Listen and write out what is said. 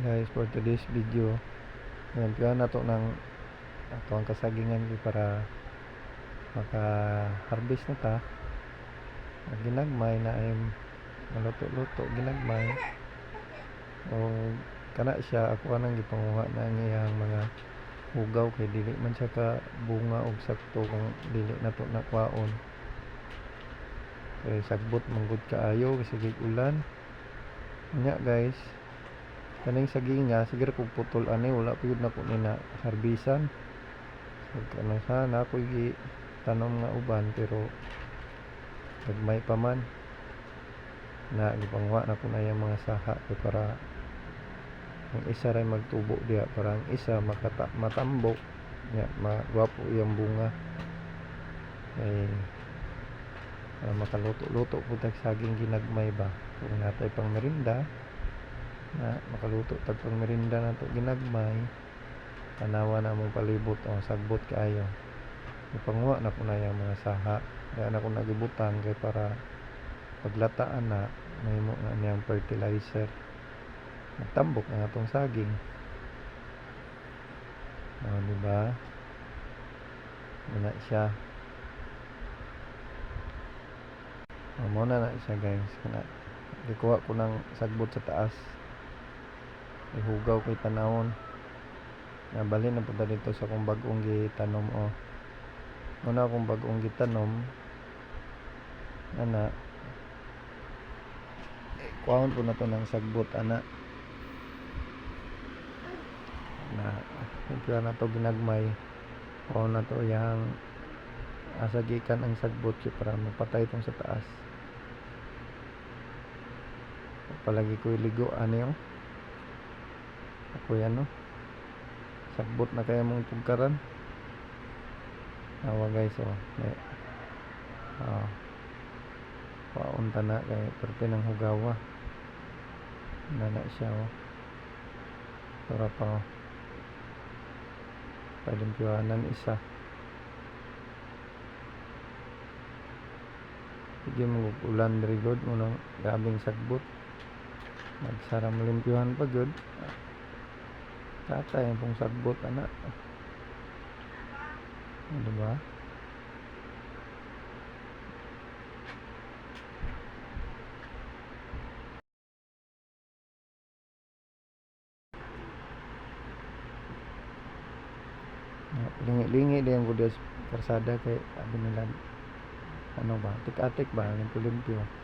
Guys, for today's video, ngayon na to ng ato ang kasagingan para maka-harvest na ta. Ginagmay na ay maluto-luto, ginagmay. O kana siya, ako anang gipanguha na ang iyang mga hugaw kay dili man siya ka bunga og sakto kung dili na to nakwaon. Kay sagbot manggod kaayo kasi ulan. Nya guys, kaning saginga siguro kung putol ani wala pud na ko nina harbisan. So kana sana ako tanom nga uban pero gagmay pa man na gipangwa na ko na yung mga saha para ang isa ray magtubo diha para ang isa matambok nya magwapo yung bunga ay para makaluto-luto po tag saging ginagmay ba kung natay pang merinda na makaluto tag pang merinda na to ginagmay tanawa na mong palibot o sagbot kaayo ipangwa na ko na yung mga saha kaya na ko nagibutan kay para paglataan na may mo nga niyang fertilizer nagtambok na atong saging diba na siya muna na siya guys kana gikuha ko ng sagbot sa taas ihugaw kay tanawon nabalin na punta dito sa kong bagong gitanom muna akong bagong gitanom ana kuhaon po na to ng sagbot ana na kaya na to ginagmay kuhaon na to yang asagikan ang sagbot para mapatay itong sa taas palagi ko iligo ano yung ako yan sagbot na kaya mong tugkaran awa guys paunta na kay parte ng hugawa na siya para pa palimpyanan isa hindi mo ulan very good munang gabing sagbot nagsara malimpyuhan pa good tatay pong sagbot anak diba lingi-lingi din ko des karsada kay abi nila ano ba tik-atik ba limpyo-limpyo